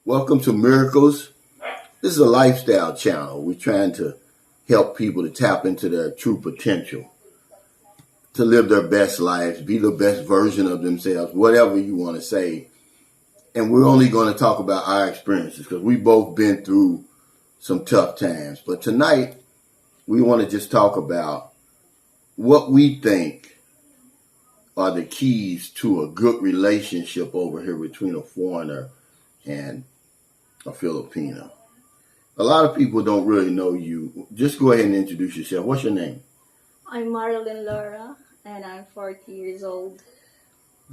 Welcome to Miracles. This is a lifestyle channel. We're trying to help people to tap into their true potential, to live their best lives, be the best version of themselves, whatever you want to say. And we're only going to talk about our experiences because we've both been through some tough times. But tonight, we want to just talk about what we think are the keys to a good relationship over here between a foreigner and a Filipino. A lot of people don't really know you. Just go ahead and introduce yourself. What's your name? I'm Marilyn Laura, and I'm 40 years old.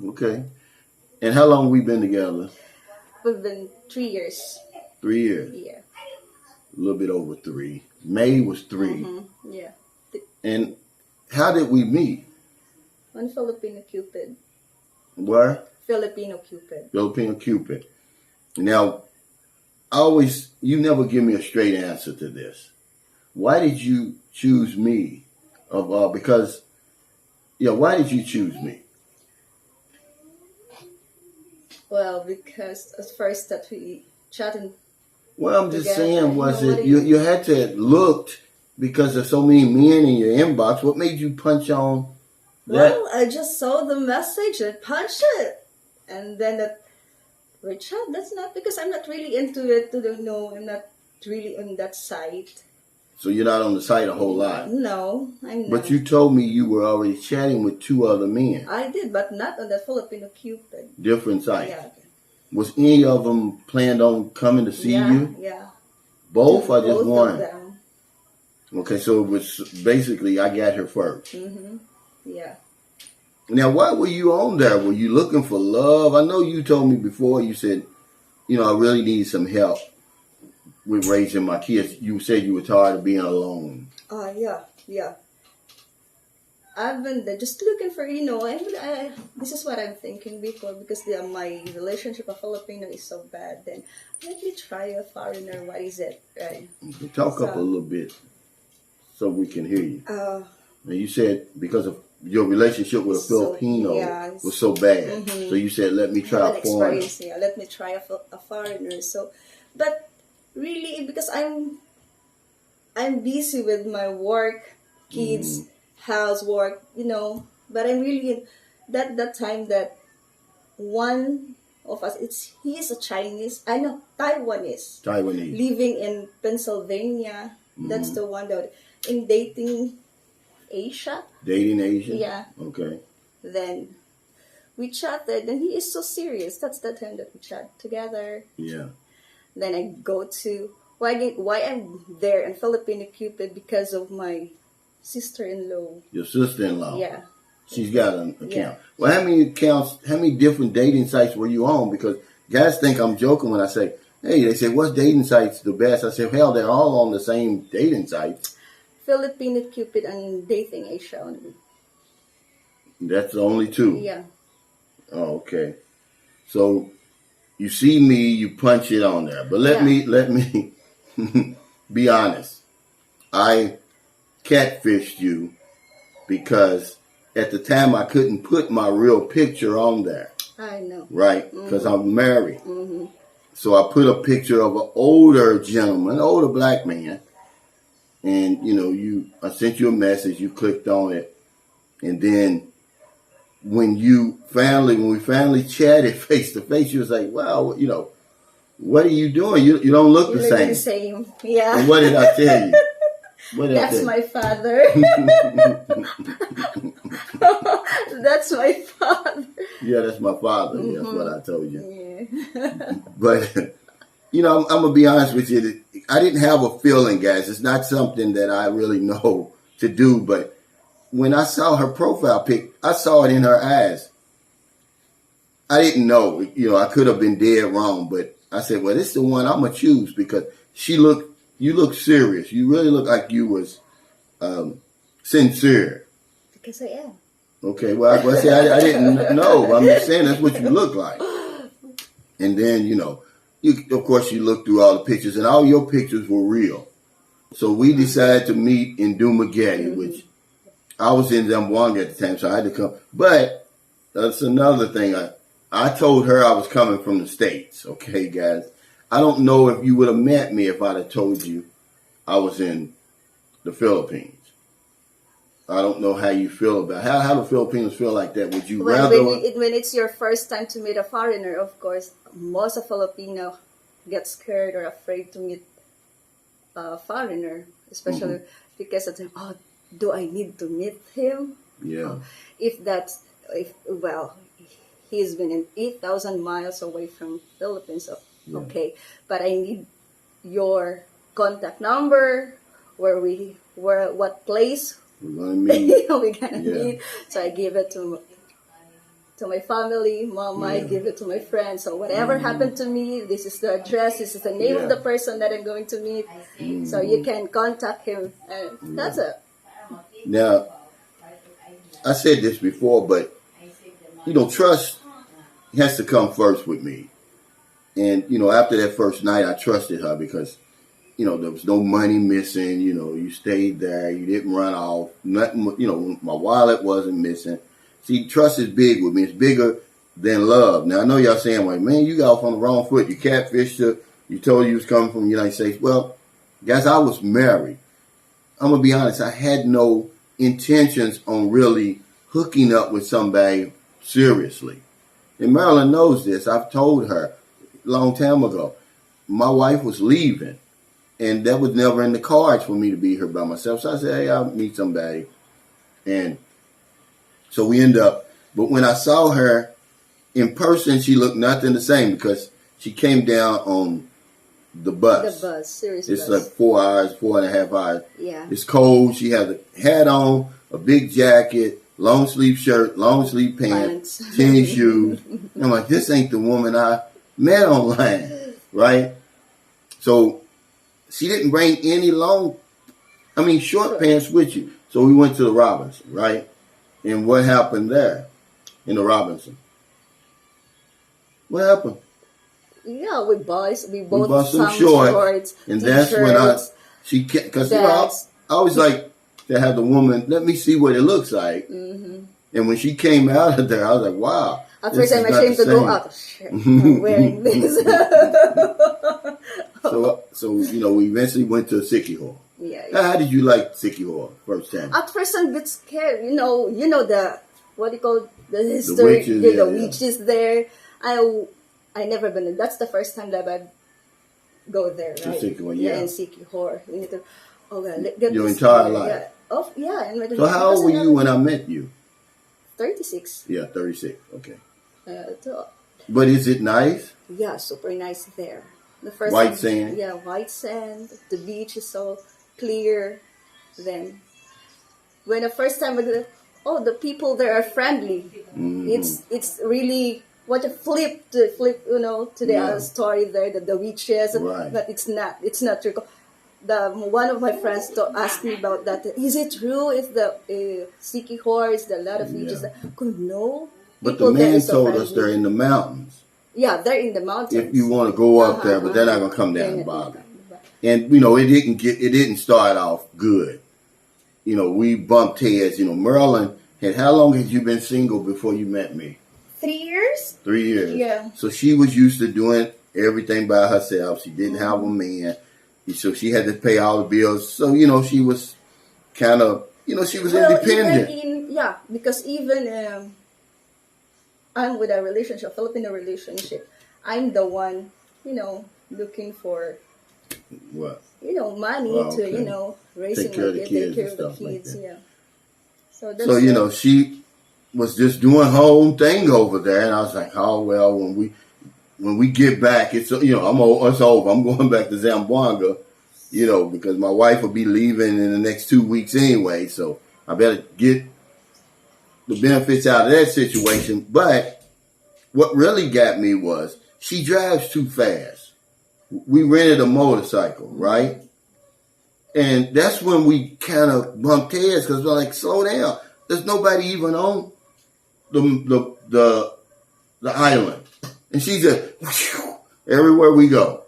Okay. And how long we been together? We've been 3 years. 3 years. Yeah. A little bit over 3. May was 3. Mm-hmm. Yeah. And how did we meet? On Filipino Cupid. Where? Filipino Cupid. Filipino Cupid. Now, you never give me a straight answer to this. Why did you choose me? Why did you choose me? Well, because at first that we chatted. Well, I'm just saying, you you had to have looked because there's so many men in your inbox. What made you punch on that? Well, I just saw the message and punched it. And then that Richard, that's not because I'm not really into it. No, I'm not really on that site. So you're not on the site a whole lot? No, I'm not. But you told me you were already chatting with 2 other men. I did, but not on the Filipino Cupid. Different sites? Yeah. Was any of them planned on coming to see you? Yeah. Both or just Both one? of them. Okay, so it was basically I got here first. Mm-hmm. Yeah. Now, why were you on there? Were you looking for love? I know you told me before, you said, I really need some help with raising my kids. You said you were tired of being alone. Yeah. I've been there just looking for, this is what I'm thinking before because my relationship with Filipino is so bad. Then let me try a foreigner. What is it? Right? Talk up a little bit so we can hear you. Now you said because of your relationship with a Filipino was so bad. Mm-hmm. So you said, let me try a foreigner. Yeah, let me try a foreigner. So, but really, because I'm busy with my work, kids, housework, but I'm really that time that one of us, he's a Chinese, Taiwanese, living in Pennsylvania. That's the one that in dating Asia. Dating Asia? Yeah. Okay. Then we chatted, and he is so serious. That's the time that we chat together. Yeah. Then I go to why I'm there in Filipino Cupid because of my sister-in-law. Your sister-in-law? Yeah. She's got an account. Yeah. Well, how many different dating sites were you on? Because guys think I'm joking when I say, hey, they say, what's dating sites the best? I say, hell, they're all on the same dating sites. Filipino Cupid and Dating Asia only. That's the only 2? Yeah. Oh, okay. So you see me, you punch it on there. But let me be honest. I catfished you because at the time I couldn't put my real picture on there. I know. Right? Because I'm married. Mm-hmm. So I put a picture of an older gentleman, an older black man. And, I sent you a message, you clicked on it. And then when we finally chatted face to face, you was like, wow, what are you doing? You don't look the same. The same. Yeah. And what did I tell you? That's my father. That's my father. Yeah, that's my father. Mm-hmm. That's what I told you. Yeah. But, I'm going to be honest with you. I didn't have a feeling, guys. It's not something that I really know to do. But when I saw her profile pic, I saw it in her eyes. I didn't know. I could have been dead wrong. But I said, well, this is the one I'm going to choose because you look serious. You really look like you was sincere. Because I am. Okay, well, I didn't know. I'm just saying that's what you look like. And then, of course, you look through all the pictures, and all your pictures were real. So we decided to meet in Dumaguete, which I was in Zamboanga at the time, so I had to come. But that's another thing. I told her I was coming from the States, okay, guys. I don't know if you would have met me if I'd have told you I was in the Philippines. I don't know how you feel about how the Filipinos feel like that. Would you Well, rather? when it's your first time to meet a foreigner, of course, most of Filipino get scared or afraid to meet a foreigner, especially because of them. Oh, do I need to meet him? Yeah. If that's if well, he's been in 8,000 miles away from Philippines. So, Yeah. okay, but I need your contact number, what place We're gonna meet. we're gonna Yeah. meet. So I give it to my family. Mom, I Yeah. give it to my friends. So whatever happened to me, this is the address, this is the name of Yeah. the person that I'm going to meet. So you can contact him, and that's it. Now, I said this before, but trust has to come first with me. And after that first night, I trusted her because there was no money missing. You stayed there. You didn't run off. Nothing. My wallet wasn't missing. See, trust is big with me. It's bigger than love. Now, I know y'all saying, like, man, you got off on the wrong foot. You catfished her. You told her you was coming from the United States. Well, guys, I was married. I'm going to be honest. I had no intentions on really hooking up with somebody seriously. And Marilyn knows this. I've told her a long time ago. My wife was leaving. And that was never in the cards for me to be here by myself. So I said, hey, I'll meet somebody. And so we end up. But when I saw her in person, she looked nothing the same because she came down on the bus. The bus, seriously. It's like 4 hours, 4.5 hours. Yeah. It's cold. She had a hat on, a big jacket, long sleeve shirt, long sleeve pants, tennis shoes. And I'm like, this ain't the woman I met online, right? So she didn't bring any short pants with you. So we went to the Robinson, right? And what happened there in the Robinson? What happened? Yeah, we bought some shorts, and that's when because I always like to have the woman let me see what it looks like. Mm-hmm. And when she came out of there, I was like, wow. At first, I'm ashamed to go out. Shit, I'm wearing this. So we eventually went to Siki Hall. Yeah. How did you like Siki Hall first time? At first, I'm a bit scared. You know the what do you call the history? The witches there. I never been there. That's the first time that I go there, right? Siki, in Siki Hall. You need to. Oh well, your entire life. Yeah. Oh yeah. So how old were you when I met you? 36. Yeah, 36. Okay. So, but is it nice? Yeah, super nice there. The first white sand. Yeah, white sand. The beach is so clear. Then, when the first time I go, the people there are friendly. Mm-hmm. It's really what a flip to the story there the witches. Right. But it's not true. One of my friends asked me about that. Is it true? Is the Siki Horse? There are a lot of witches. No. But the man told us they're in the mountains. Yeah, they're in the mountains. If you want to go up there, but they're not gonna come down and bother. And it didn't start off good. We bumped heads. Marilyn how long had you been single before you met me? 3 years. 3 years. Yeah. So she was used to doing everything by herself. She didn't have a man. So she had to pay all the bills. So, she was kind of, she was independent. Because even I'm with a relationship, Filipino relationship, I'm the one, looking for what? Money to, raising take care of the kids, take care of the kids, like yeah. So she was just doing her own thing over there, and I was like, oh well, when we get back, it's it's over. I'm going back to Zamboanga, because my wife will be leaving in the next 2 weeks anyway, so I better get the benefits out of that situation. But what really got me was she drives too fast. We rented a motorcycle, right? And that's when we kind of bumped heads because we're like, slow down. There's nobody even on the island. And she just, everywhere we go.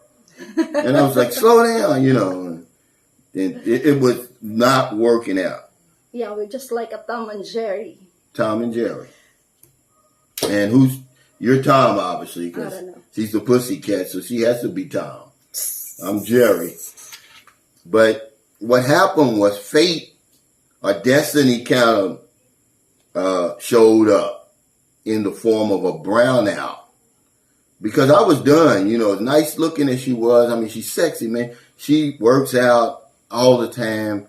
And I was like, slow down, And it was not working out. Yeah, we're just like a Tom and Jerry. Tom and Jerry. And who's, You're Tom, obviously, I because don't know. she's the pussycat, so she has to be Tom. I'm Jerry. But what happened was fate or destiny kind of showed up in the form of a brownout. Because I was done, as nice looking as she was. I mean, she's sexy, man. She works out all the time.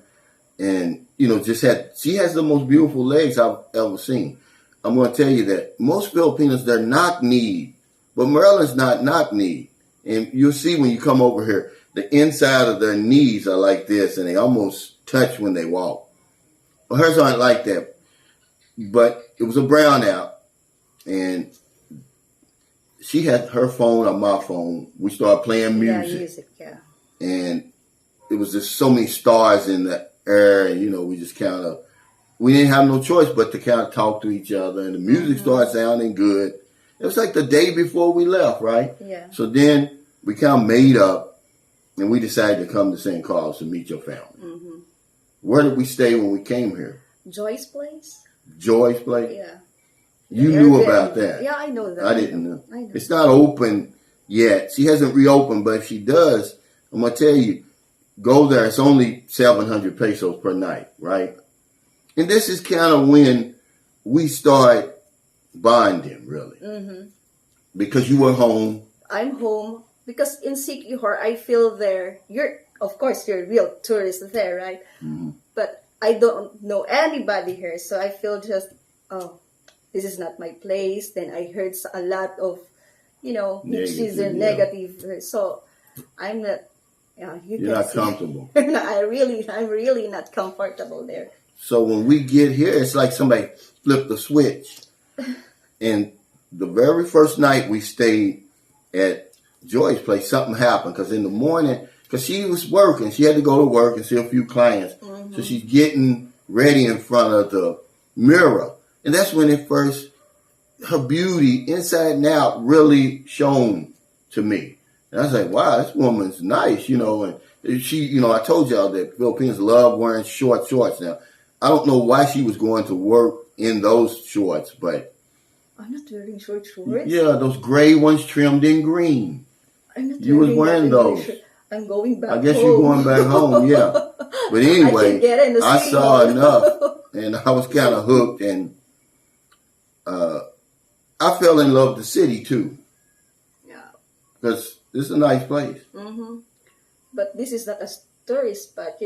And, she has the most beautiful legs I've ever seen. I'm going to tell you that most Filipinos, they're knock-kneed. But Marilyn's not knock-kneed. And you'll see when you come over here, the inside of their knees are like this, and they almost touch when they walk. Well, hers aren't like that. But it was a brownout. And she had her phone on my phone. We started playing music. Yeah, music, yeah. And it was just so many stars in the air. And, we just we didn't have no choice but to kind of talk to each other. And the music started sounding good. It was like the day before we left, right? Yeah. So then we kind of made up, and we decided to come to St. Carlos to meet your family. Mm-hmm. Where did we stay when we came here? Joy's place? Joy's place? Yeah. You knew about that. Yeah, I know that. I didn't know. I know. It's not open yet. She hasn't reopened, but if she does, I'm going to tell you, go there. It's only 700 pesos per night, right? And this is kind of when we start bonding, really. Mm-hmm. Because you were home. I'm home. Because in Sikihor, I feel there, of course, you're a real tourist there, right? Mm-hmm. But I don't know anybody here. So I feel just, this is not my place. Then I heard a lot of, negative. So I'm not, you're not comfortable. I'm really not comfortable there. So when we get here, it's like somebody flipped the switch. And the very first night we stayed at Joy's place, something happened. Because in the morning, because she was working, she had to go to work and see a few clients. Mm-hmm. So she's getting ready in front of the mirror. And that's when her beauty inside and out really shone to me. And I was like, wow, this woman's nice, and she, I told y'all that Filipinos love wearing short shorts. Now, I don't know why she was going to work in those shorts, but. I'm not wearing short shorts. Yeah, those gray ones trimmed in green. I'm not you was wearing those. I'm going back home. I guess you're going back home, yeah. But anyway, I saw enough, and I was kind of hooked, and I fell in love with the city too. Yeah. Because this is a nice place. Mm-hmm. But this is not a tourist spot,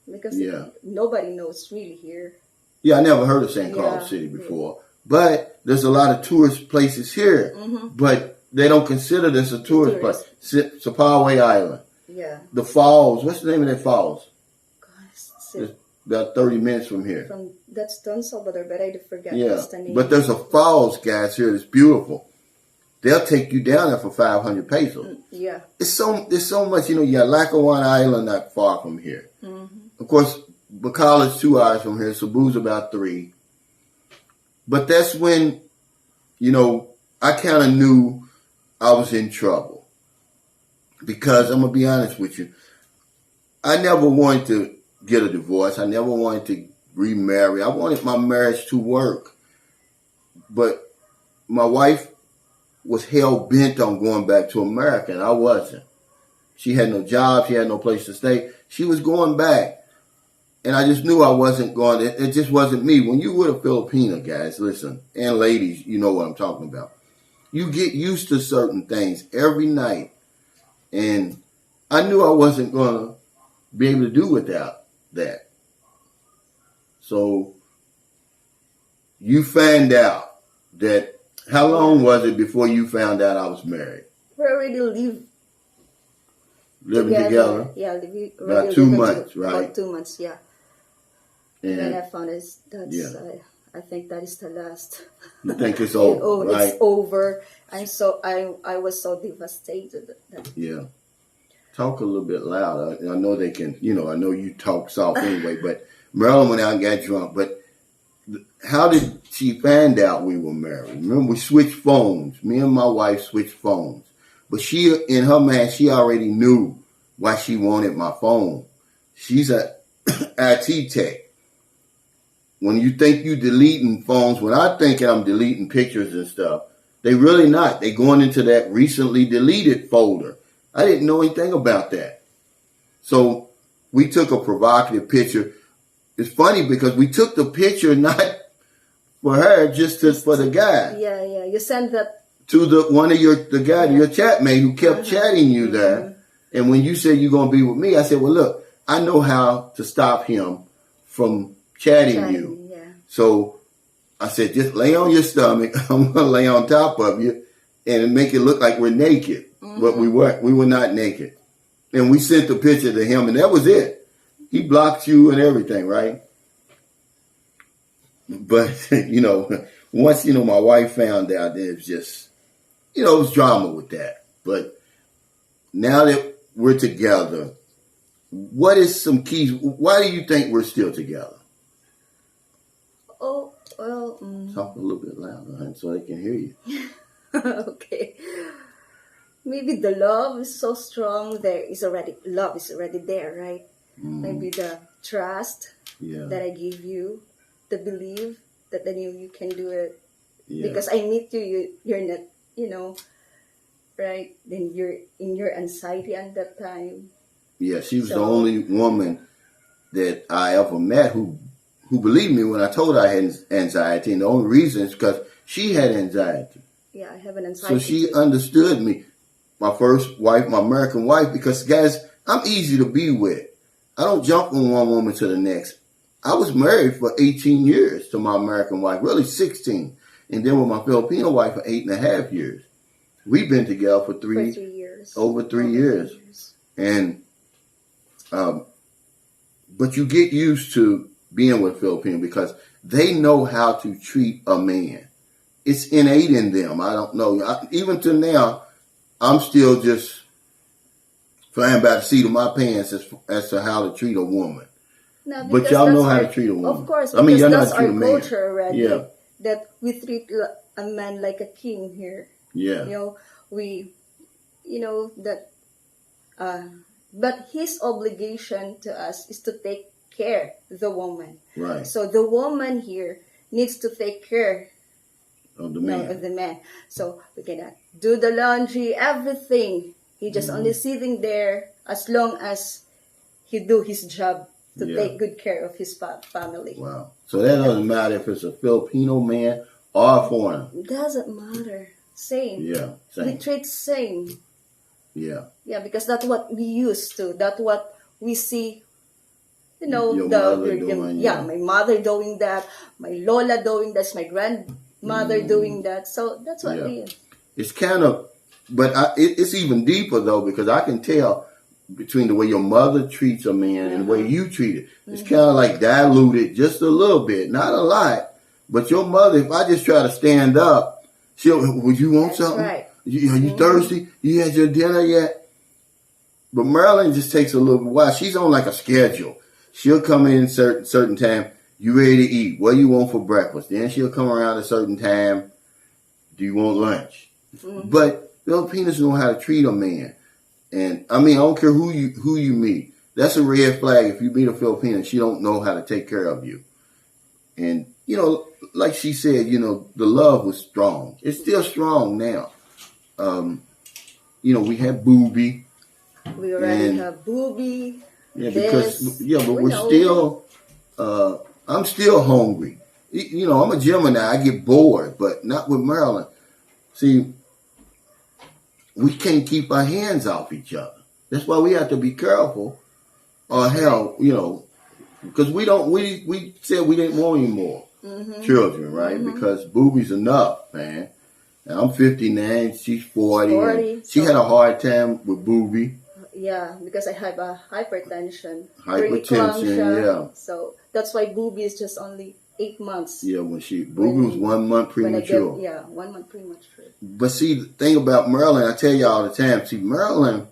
because nobody knows really here. Yeah, I never heard of St. Carlos City before. Yeah. But there's a lot of tourist places here. Mm-hmm. But they don't consider this a tourist place. Sapaway Island. Yeah. The falls. What's the name of that falls? It's about 30 minutes from here. That's Don Salvador, but I forgot what's the name. But there's a falls, guys, here that's beautiful. They'll take you down there for 500 pesos. Yeah. There's so much, you got Lackawanna Island not far from here. Mm-hmm. Of course, Bacal is 2 hours from here. Cebu's about 3. But that's when, I kind of knew I was in trouble. Because I'm going to be honest with you. I never wanted to get a divorce. I never wanted to remarry. I wanted my marriage to work. But my wife was hell-bent on going back to America, and I wasn't. She had no job. She had no place to stay. She was going back. And I just knew I wasn't going. It just wasn't me. When you with a Filipina, guys, listen, and ladies, you know what I'm talking about. You get used to certain things every night. And I knew I wasn't going to be able to do without that. So you find out that, how long was it before you found out I was married? We already living together? Yeah, about 2 months, right? About 2 months, yeah. And I found I think that is the last. You think it's over, right? It's over. I was so devastated. Yeah. Talk a little bit louder. I know they can, I know you talk soft anyway, but Marilyn went out and got drunk. But how did she find out we were married? Remember, we switched phones. Me and my wife switched phones. But she, in her mind, she already knew why she wanted my phone. She's a IT tech. When you think you deleting phones, when I think I'm deleting pictures and stuff, They really not. They going into that recently deleted folder. I didn't know anything about that. So we took a provocative picture. It's funny because we took the picture not for her, just for the guy. Yeah, yeah. You send that to the guy, your chat mate who kept chatting you there. And when you said you're gonna be with me, I said, well, look, I know how to stop him from chatting you. Yeah. So I said, just lay on your stomach. I'm gonna lay on top of you and make it look like we're naked, but we weren't. We were not naked. And we sent the picture to him, and that was it. He blocked you and everything, right? But, once, my wife found out, it was just, it was drama with that. But now that we're together, what is some keys? Why do you think we're still together? Oh, well. Talk a little bit louder, honey, so they can hear you. Okay. Maybe the love is so strong. Love is already there, right? Maybe the trust that I give you, the belief that I knew you can do it. Yeah. Because I meet you, you're not, right? Then you're in your anxiety at that time. Yeah, she was the only woman that I ever met who believed me when I told her I had anxiety. And the only reason is because she had anxiety. Yeah, I have an anxiety. So she understood me. My first wife, my American wife, because guys, I'm easy to be with. I don't jump from one woman to the next. I was married for 18 years to my American wife, really 16. And then with my Filipino wife for 8.5 years. We've been together for 3 years. Over 3 years. And, but you get used to being with Filipino because they know how to treat a man. It's innate in them. I don't know. Even to now, I'm still just flying by the seat of my pants as to how to treat a woman. No, but y'all know how to treat a woman. Of course, I mean, y'all know that's how to treat our a man. culture already. Yeah. That we treat a man like a king here. Yeah. But his obligation to us is to take care of the woman. Right. So the woman here needs to take care of the man. So we cannot do the laundry, everything. He just only sitting there as long as he do his job to take good care of his family. Wow. So that doesn't matter if it's a Filipino man or a foreigner. It doesn't matter. Same. Yeah. Same. We treat same. Yeah. Yeah, because that's what we used to. That's what we see. Your mother doing, my mother doing that, my Lola doing that, my grandmother doing that. So that's what we. It's kind of, but it's even deeper though, because I can tell between the way your mother treats a man and the way you treat it. It's kind of like diluted just a little bit, not a lot. But your mother, if I just try to stand up, would you want something? Right. Are you thirsty? You had your dinner yet? But Marilyn just takes a little while. She's on like a schedule. She'll come in certain time. You ready to eat? What do you want for breakfast? Then she'll come around a certain time. Do you want lunch? But Filipinos know how to treat a man. And I mean, I don't care who you meet. That's a red flag. If you meet a Filipino, she don't know how to take care of you. And, like she said, the love was strong. It's still strong now. We had Booby. We already have Booby. Yeah, but we're still, I'm still hungry. I'm a Gemini. I get bored, but not with Marilyn. See, we can't keep our hands off each other. That's why we have to be careful. Or hell, because we said we didn't want any more children, right? Because Booby's enough, man. And I'm 59, she's 40. She had a hard time with Booby. Yeah, because I have a hypertension. Yeah. So that's why Booby is just only 8 months. Yeah, Booby was 1 month premature. 1 month premature. But see, the thing about Marilyn, I tell you all the time, Marilyn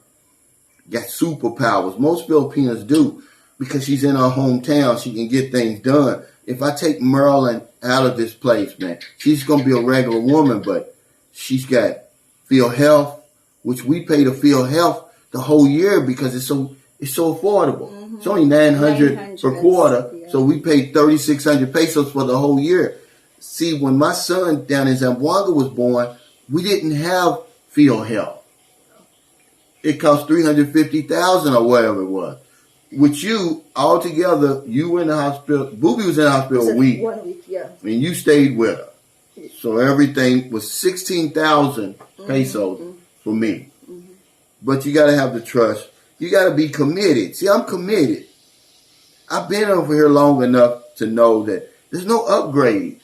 got superpowers. Most Filipinos do, because she's in her hometown. She can get things done. If I take Marilyn out of this place, man, she's going to be a regular woman, but she's got Field Health, which we pay to Field Health the whole year because it's so affordable. It's only 900 per quarter, so we pay 3,600 pesos for the whole year. See, when my son down in Zamboanga was born, we didn't have field health. It cost $350,000 or whatever it was. With you, altogether, you were in the hospital. Booby was in the hospital a week. 1 week, yeah. And you stayed with her. So everything was 16,000 pesos for me. But you got to have the trust. You got to be committed. See, I'm committed. I've been over here long enough to know that there's no upgrade.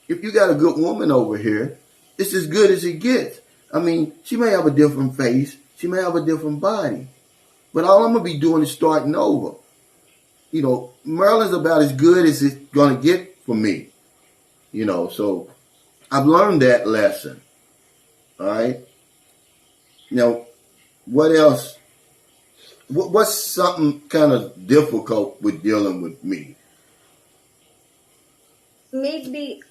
If you got a good woman over here, it's as good as it gets. I mean, she may have a different face. She may have a different body. But all I'm going to be doing is starting over. You know, Marilyn's about as good as it's going to get for me. You know, so I've learned that lesson. All right. Now, what else? What's something kind of difficult with dealing with me? Maybe,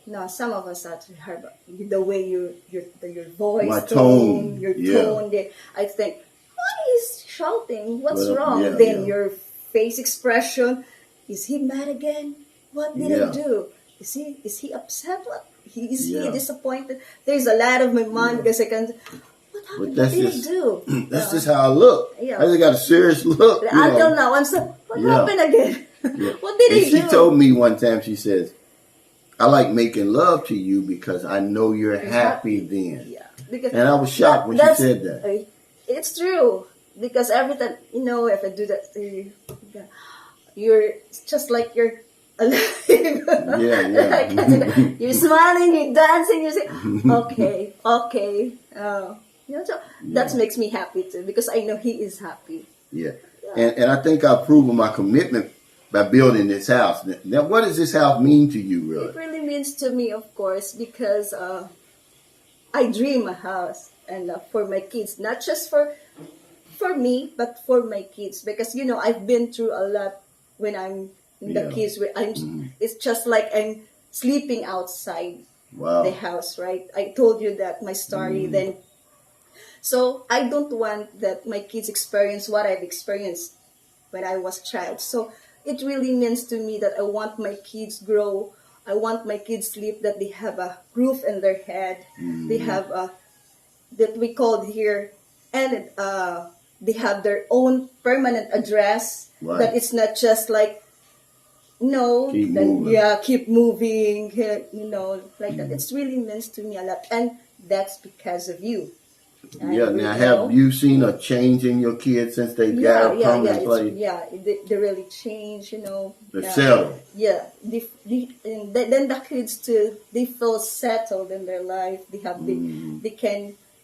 no, some of us actually have the way your voice, my tone, your yeah. tone. I think, why is shouting? What's Well, wrong? yeah, Then yeah. your face expression. Is he mad again? What did I do? Is he upset? Is he disappointed? There's a lot of my mind because I can. What happened? What did he do? That's just how I look. Yeah. I just got a serious look. Until now, I'm so. What happened again? Yeah. What did he do? She told me one time. She says, "I like making love to you because I know you're happy then." Yeah. Because and I was shocked when she said that. It's true because every time if I do that to you, you're just like you're alive. Yeah. You're smiling, you're dancing, you say, okay. So that makes me happy too because I know he is happy. Yeah. And I think I've proven my commitment by building this house. Now, what does this house mean to you, really? It really means to me, of course, because I dream a house and for my kids, not just for me, but for my kids. Because, I've been through a lot when I'm in the kids. It's just like I'm sleeping outside the house, right? I told you that, my story then. So I don't want that my kids experience what I've experienced when I was a child. So it really means to me that I want my kids grow. I want my kids sleep, that they have a roof in their head. They have that we called here, and they have their own permanent address. Right. That it's not just like, keep moving, like that. It really means to me a lot, and that's because of you. Now have you seen a change in your kids since they got a permanent place? They really change, They settle. Yeah, then the kids too, they feel settled in their life. They have they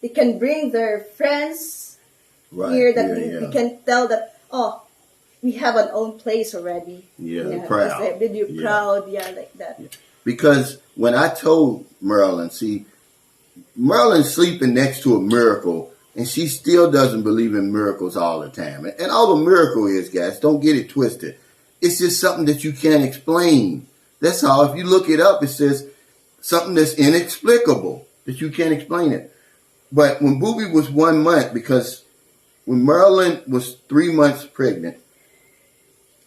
can bring their friends here that they can tell that we have an own place already. Yeah, proud. You're proud, like that. Yeah. Because when I told Marilyn, Marilyn's sleeping next to a miracle, and she still doesn't believe in miracles all the time. And all a miracle is, guys, don't get it twisted. It's just something that you can't explain. That's all. If you look it up, it says something that's inexplicable, that you can't explain it. But when Booby was 1 month, because when Marilyn was 3 months pregnant,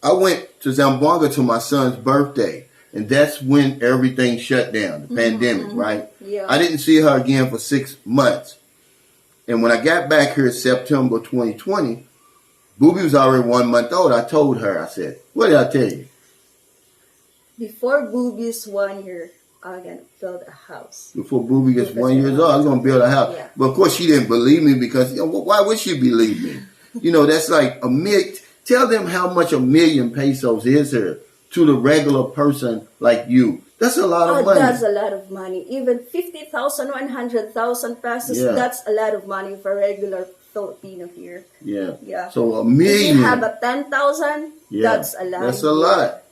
I went to Zamboanga to my son's birthday. And that's when everything shut down, the pandemic, right? Yeah. I didn't see her again for 6 months. And when I got back here in September 2020, Booby was already 1 month old. I told her, I said, what did I tell you? Before Booby's 1 year, I'm going to build a house. Before Booby gets 1 year old, I was going to build a house. Yeah. But of course, she didn't believe me because, why would she believe me? That's like tell them how much 1 million pesos is here to the regular person like you. That's a lot of money. That's a lot of money. Even 50,000, 100,000 pesos, that's a lot of money for a regular Filipino here. Yeah. So 1 million. If you have a 10,000, that's a lot. That's a lot.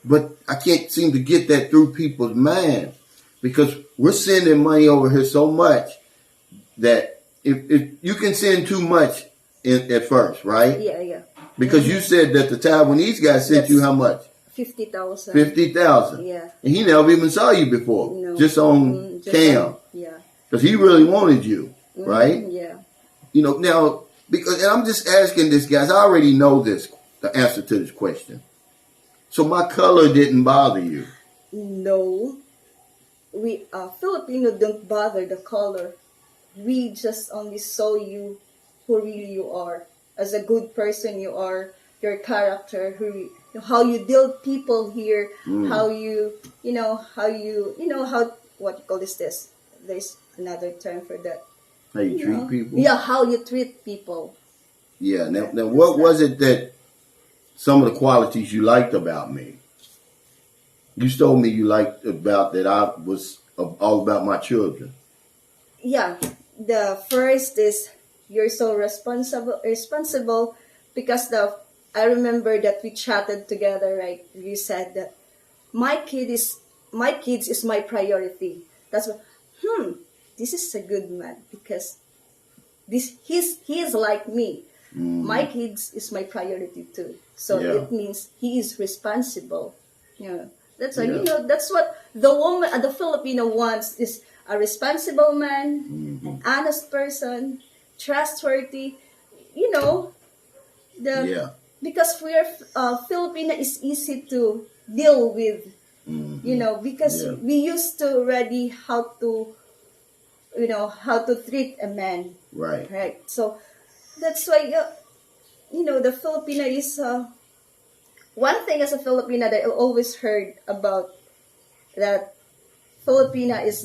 But I can't seem to get that through people's minds because we're sending money over here so much that if you can send too much at first, right? Yeah. Because you said that the Taiwanese guy sent you how much? 50,000. 50,000. Yeah. And he never even saw you before. No. Just on cam. Yeah. Because he really wanted you, right? Yeah. Now, and I'm just asking this, guys. I already know the answer to this question. So my color didn't bother you. No. we Filipino don't bother the color. We just only saw you who really you are, as a good person you are, your character, how you deal with people here, how you how what you call this. There's another term for that. How you treat know? people? Yeah, how you treat people. Yeah. Now what was it that some of the qualities you liked about me? You told me you liked about that I was all about my children. Yeah, the first is you're so responsible because I remember that we chatted together, right? You said that my kids is my priority. That's what, this is a good man because he is like me. My kids is my priority too. So Yeah. it means he is responsible. That's why, Yeah. that's what the woman, the Filipino wants is a responsible man, an honest person, trustworthy. You know, the Yeah. because we're Filipino is easy to deal with. Because Yeah. we used to already how to treat a man. Right. Right. So that's why the Filipino is one thing as a Filipina that I always heard about, that Filipina is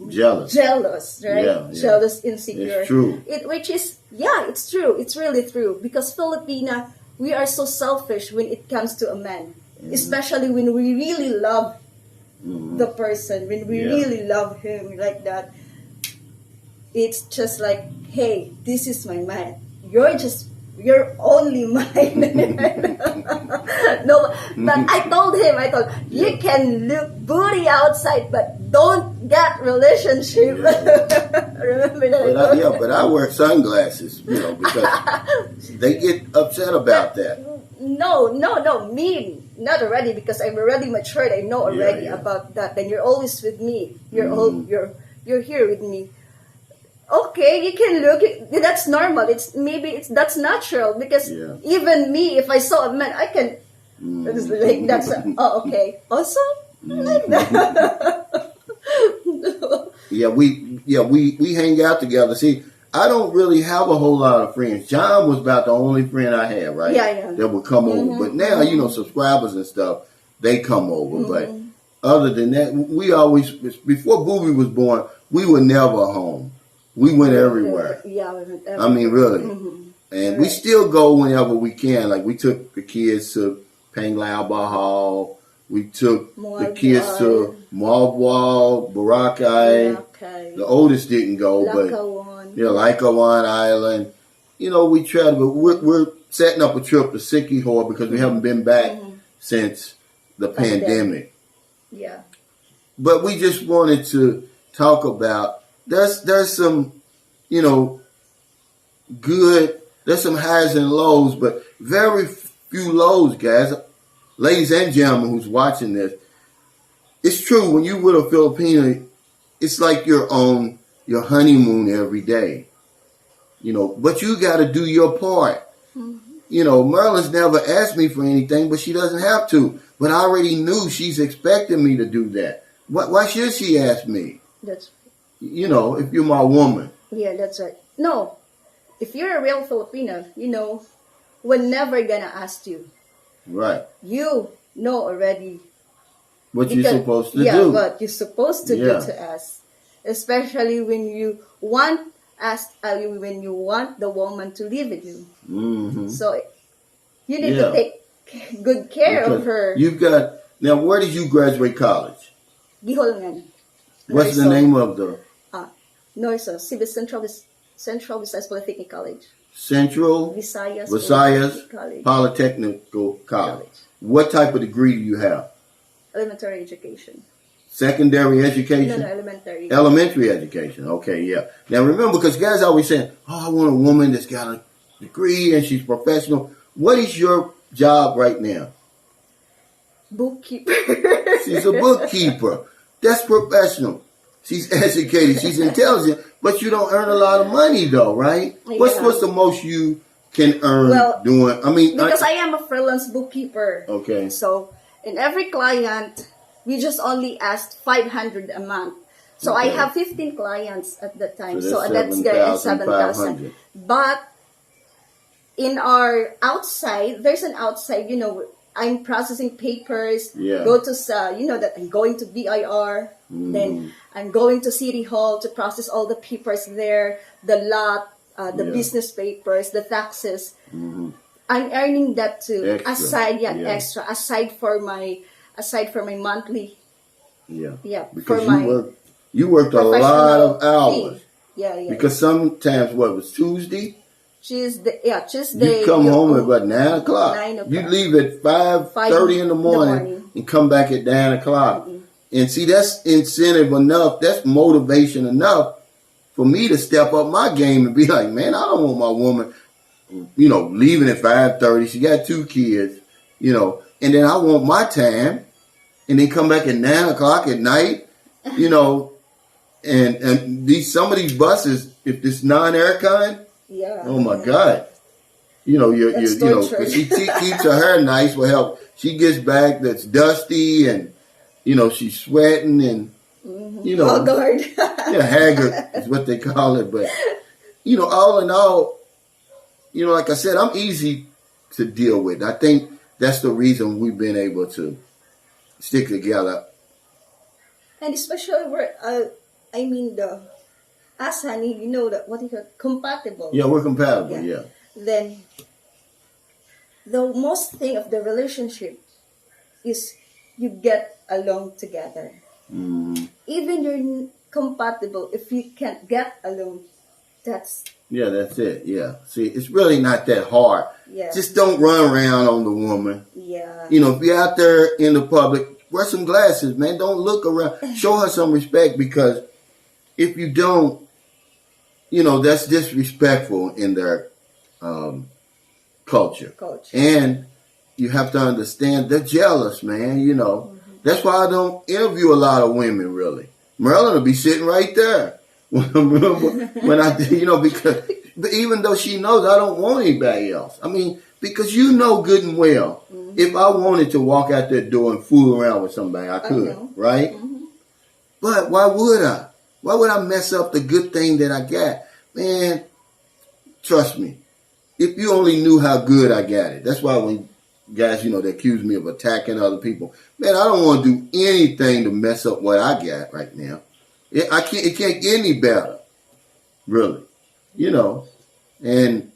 Jealous. jealous, right? Yeah, yeah. Jealous, insecure. It's true. It's true. It's really true because Filipina, we are so selfish when it comes to a man, especially when we really love the person, when we really love him like that. It's just like, hey, this is my man. You're only mine. No, but I told you can look booty outside, but don't get relationship. Remember that? But I wear sunglasses, because they get upset about that. No, me not already, because I'm already matured. I know already about that. Then you're always with me. You're here with me. Okay, you can look. That's normal. That's natural because even me, if I saw a man, I can. Okay. Also, like that. We hang out together. See, I don't really have a whole lot of friends. John was about the only friend I had, right? Yeah. That would come over. But now, subscribers and stuff, they come over. But other than that, we always, before Booby was born, we were never home. We went everywhere. Yeah, we went everywhere. I mean, really. And we still go whenever we can. Like, we took the kids to Panglao Bahal. We took the kids to Malwal, Boracay. The oldest didn't go, Lakawan Island. We tried, but we're setting up a trip to Sikihor because we haven't been back since the pandemic. Yeah. But we just wanted to talk about, there's some, there's some highs and lows, but very few lows, guys. Ladies and gentlemen who's watching this, it's true, when you with a Filipino, it's like you're on your honeymoon every day. But you got to do your part. Marilyn's never asked me for anything, but she doesn't have to. But I already knew she's expecting me to do that. Why should she ask me? That's if you're my woman. Yeah, that's right. No, if you're a real Filipino, we're never gonna ask you. Right. You know already what you're supposed to do. Yeah, what you're supposed to do to us, especially when you want the woman to live with you. So you need to take good care of her. You've got now. Where did you graduate college? Giholngan. What's the name of the? Norso, Central Visayas Polytechnic College. Central Visayas Polytechnical College. What type of degree do you have? Elementary education. Secondary education? No, elementary. Elementary education. Okay, yeah. Now remember, because guys always saying, I want a woman that's got a degree and she's professional. What is your job right now? Bookkeeper. She's a bookkeeper. That's professional. She's educated. She's intelligent. But you don't earn a lot of money, though, right? Yeah. What's the most you can earn doing? Because I am a freelance bookkeeper. Okay. So, in every client, we just only asked 500 a month. So I Okay. have 15 clients at that time. So So that's that's getting 7,000. 7,500. But in our outside, there's an outside, I'm processing papers, Yeah. go to, that I'm going to BIR, then I'm going to City Hall to process all the papers there, the lot, the Yeah. business papers, the taxes. I'm earning that too. Extra. Extra, aside for my monthly, Yeah. for Because my you worked a lot of professional hours. fee. Yeah. Because sometimes, what, it was Tuesday? Tuesday. You come home at about 9 o'clock. 9 o'clock. You leave at 5:30 in the morning and come back at 9 o'clock. And see, that's incentive enough. That's motivation enough for me to step up my game and be like, man, I don't want my woman, leaving at 5:30. She got 2 kids, and then I want my time, and then come back at 9 o'clock at night, and some of these buses, if it's non-air kind, Yeah. oh my God. That's torture. 'cause she keeps her hair nice will help. She gets back that's dusty and, she's sweating and, Haggard. yeah, haggard is what they call it. But, all in all, like I said, I'm easy to deal with. I think that's the reason we've been able to stick together. And especially us, honey, that what you call compatible. Yeah, we're compatible, yeah. Then the most thing of the relationship is you get along together. Even you're compatible, if you can't get along, that's it. Yeah. See, it's really not that hard. Yeah. Just don't run around on the woman. Yeah. If you're out there in the public, wear some glasses, man. Don't look around. Show her some respect, because if you don't, that's disrespectful in their culture. And you have to understand they're jealous, man. That's why I don't interview a lot of women, really. Marilyn will be sitting right there when I, because even though she knows I don't want anybody else. I mean, because good and well, if I wanted to walk out that door and fool around with somebody, I could, right? But why would I? Why would I mess up the good thing that I got? Man, trust me. If you only knew how good I got it. That's why when guys, they accuse me of attacking other people. Man, I don't want to do anything to mess up what I got right now. It can't get any better. Really. And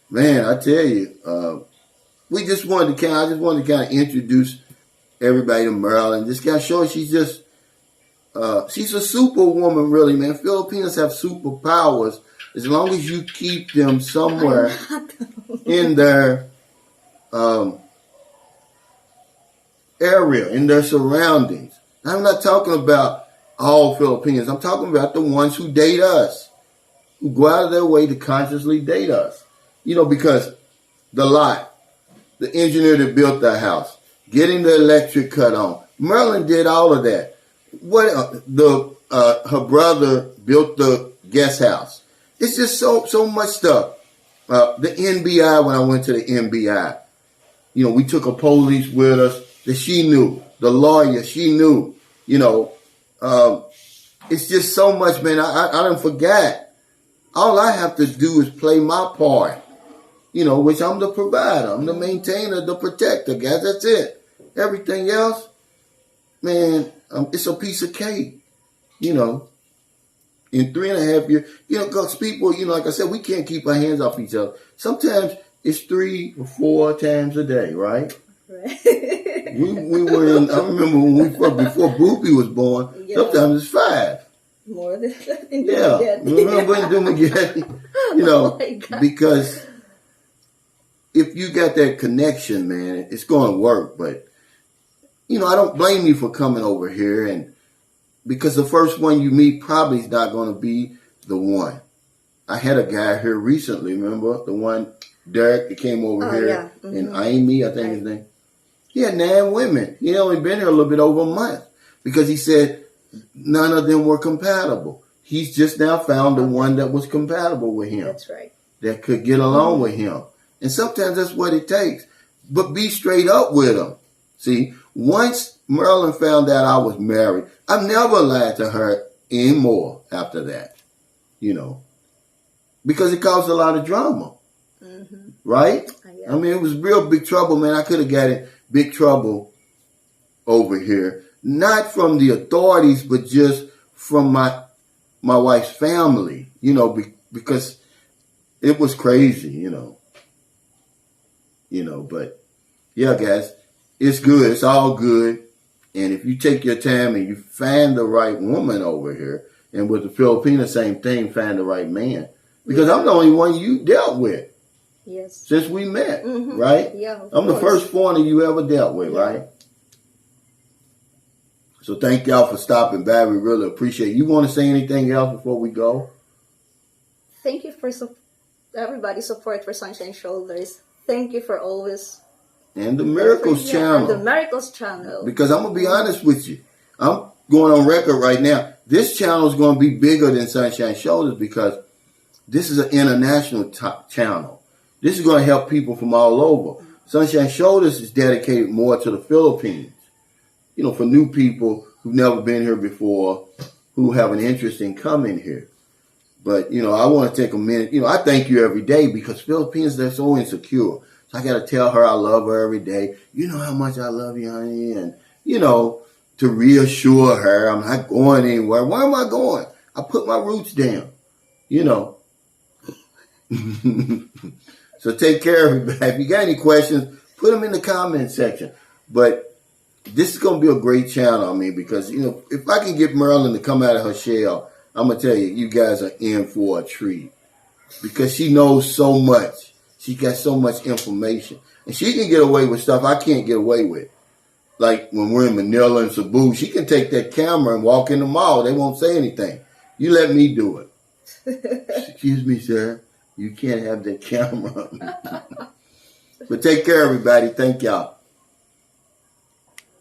man, I tell you, I just wanted to introduce everybody to Marilyn. Just kind of show her she's a superwoman, really, man. Filipinos have superpowers as long as you keep them somewhere in their area, in their surroundings. I'm not talking about all Filipinos. I'm talking about the ones who date us, who go out of their way to consciously date us. Because the engineer that built the house, getting the electric cut on. Marilyn did all of that. Her brother built the guest house. It's just so much stuff. The NBI, when I went to the NBI, we took a police with us that she knew. The lawyer, she knew. It's just so much, man. I done forgot. All I have to do is play my part. Which I'm the provider, I'm the maintainer, the protector, guys. That's it. Everything else, man, it's a piece of cake. In 3.5 years, because people, like I said, we can't keep our hands off each other. Sometimes it's 3 or 4 times a day, right? Right. we were in. I remember when before Boopy was born. Yeah. Sometimes it's 5. More than that. Yeah, remember in Dumaguete, because if you got that connection, man, it's going to work. But I don't blame you for coming over here, and because the first one you meet probably is not going to be the one. I had a guy here recently, remember? The one, Derek, that came over here, and Amy, I think his name. He had 9 women. He only been here a little bit over a month because he said none of them were compatible. He's just now found the one that was compatible with him. That's right. That could get along with him. And sometimes that's what it takes. But be straight up with them. See, once Marilyn found out I was married, I've never lied to her anymore after that, you know, because it caused a lot of drama, right? Yeah. I mean, it was real big trouble, man. I could have got in big trouble over here, not from the authorities, but just from my wife's family, you know, because it was crazy, you know, but yeah, guys, it's good. It's all good. And if you take your time and you find the right woman over here, and with the Filipinos, same thing, find the right man. Because I'm the only one you dealt with. Yes. Since we met, right? Yeah. I'm the first foreigner you ever dealt with, right? So thank y'all for stopping by. We really appreciate it. You want to say anything else before we go? Thank you for everybody's support for Sunshine Shoulders. Thank you for always. And the Miracles channel. And the Miracles channel. Because I'm going to be honest with you. I'm going on record right now. This channel is going to be bigger than Sunshine Shoulders because this is an international channel. This is going to help people from all over. Sunshine Shoulders is dedicated more to the Philippines. You know, for new people who've never been here before, who have an interest in coming here. But, you know, I want to take a minute. You know, I thank you every day because Filipinos, they're so insecure. So I got to tell her I love her every day. You know how much I love you, honey. And, you know, to reassure her I'm not going anywhere. Where am I going? I put my roots down, you know. So take care, everybody. If you got any questions, put them in the comment section. But this is going to be a great channel, I mean, because, you know, if I can get Marilyn to come out of her shell, I'm going to tell you, you guys are in for a treat. Because she knows so much. She got so much information. And she can get away with stuff I can't get away with. Like when we're in Manila and Cebu, she can take that camera and walk in the mall. They won't say anything. You let me do it. Excuse me, sir. You can't have that camera. But take care, everybody. Thank y'all.